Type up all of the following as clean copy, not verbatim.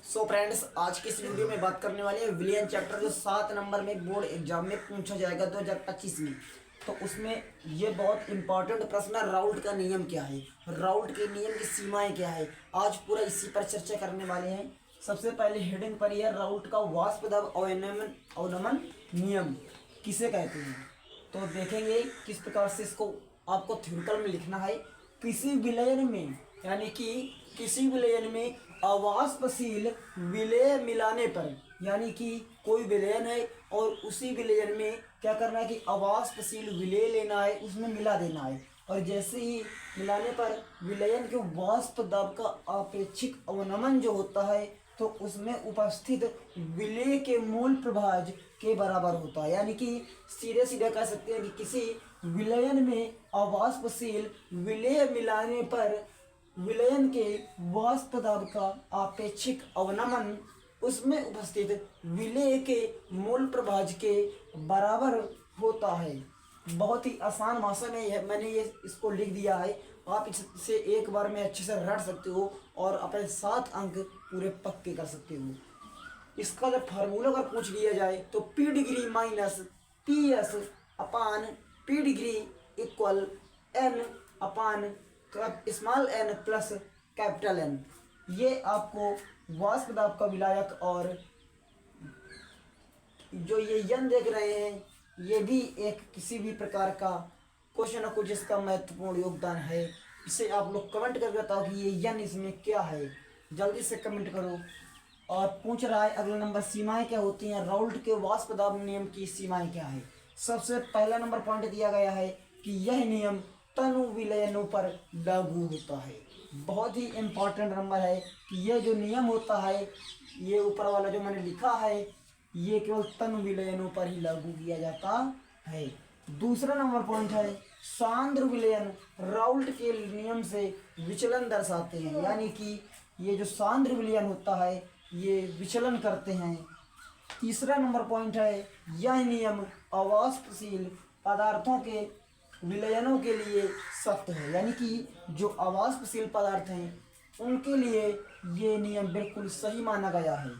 So friends, आज की इस वीडियो में बात करने वाले हैं विलियन चैप्टर जो 7 नंबर में बोर्ड एग्जाम में पूछा जाएगा 2025 में। तो उसमें ये बहुत इंपॉर्टेंट प्रश्न है, राउल्ट का नियम क्या है, राउल्ट के नियम की सीमाएं क्या है। आज पूरा इसी पर चर्चा करने वाले हैं। सबसे पहले हेडिंग पर यह राउल्ट का वाष्प दाब अवनमन नियम किसे कहते हैं। तो देखेंगे किस प्रकार से इसको आपको थ्योरिटिकल में लिखना है। किसी विलयन में यानी कि किसी विलयन में अवाष्पशील विलय मिलाने पर, यानी कि कोई विलयन है और उसी विलयन में क्या करना है कि अवाष्पशील विलय लेना है, उसमें मिला देना है। और जैसे ही मिलाने पर विलयन के वाष्प दाब का आपेक्षिक अवनमन जो होता है तो उसमें उपस्थित विलय के मूल प्रभाज के बराबर होता है। यानी कि सीधे सीधे कह सकते हैं कि किसी विलयन में अवाष्पशील विलय मिलाने पर विलयन के वाष्प दाब का आपेक्षिक अवनमन उसमें उपस्थित विलय के मूल प्रभाज के बराबर होता है। बहुत ही आसान भाषा में मैंने ये इसको लिख दिया है। आप इसे एक बार में अच्छे से रट सकते हो और अपने 7 अंक पूरे पक्के कर सकते हो। इसका जब फार्मूला अगर पूछ लिया जाए तो P degree minus P S upon P degree equal N upon small N plus capital N. ये आपको वाष्प दाब का विलायक और जो ये यन देख रहे हैं ये भी एक किसी भी प्रकार का क्वेश्चन ना कुछ इसका महत्वपूर्ण योगदान है। इसे आप लोग कमेंट करके बताओ कि ये यन इसमें क्या है, जल्दी से कमेंट करो। और पूछ रहा है अगला नंबर, सीमाएं क्या होती हैं, राउल्ट के वाष्प दाब नियम की सीमाएं क्या है। सबसे पहला नंबर पॉइंट दिया गया है कि यह नियम तनु विलयनों पर लागू होता है। बहुत ही इम्पोर्टेंट नंबर है कि यह जो नियम होता है, ये ऊपर वाला जो मैंने लिखा है, ये केवल तनु विलयनों पर ही लागू किया जाता है। दूसरा नंबर पॉइंट है सांद्र विलयन राउल्ट के नियम से विचलन दर्शाते हैं। यानी कि ये जो सांद्र विलयन होता है ये विचलन करते हैं। तीसरा नंबर पॉइंट है यह नियम अवाष्पशील पदार्थों के विलयनों के लिए सत्य है। यानी कि जो अवाष्पशील पदार्थ हैं उनके लिए ये नियम बिल्कुल सही माना गया है।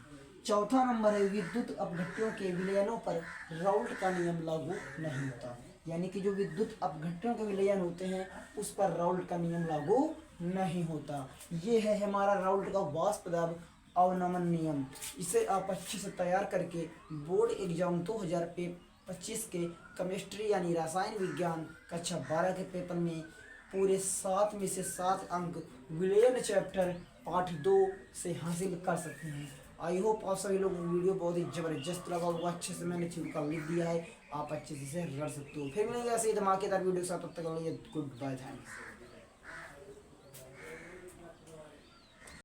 चौथा नंबर है विद्युत अपघट्यों के विलयनों पर राउल्ट का नियम लागू नहीं होता। यानी कि जो विद्युत अपघट्यों के विलयन होते हैं उस पर राउल्ट का नियम लागू नहीं होता। ये है हमारा राउल्ट का वाष्प दाब अवनमन नियम। इसे आप अच्छे से तैयार करके बोर्ड एग्जाम 2025 के केमिस्ट्री यानी रसायन विज्ञान कक्षा 12 के पेपर में पूरे 7 में से 7 अंक विलयन चैप्टर पाठ 2 से हासिल कर सकते हैं। आई होप आप सभी लोग वीडियो बहुत ही ज़बरदस्त लगा होगा। अच्छे से मैंने थ्योरिटिकल लिख दिया है, आप अच्छे से रट सकते हो। फिर मिलेंगे ऐसे ही धमाकेदार वीडियो के साथ, तब तक के लिए गुड बाय, थैंक्स।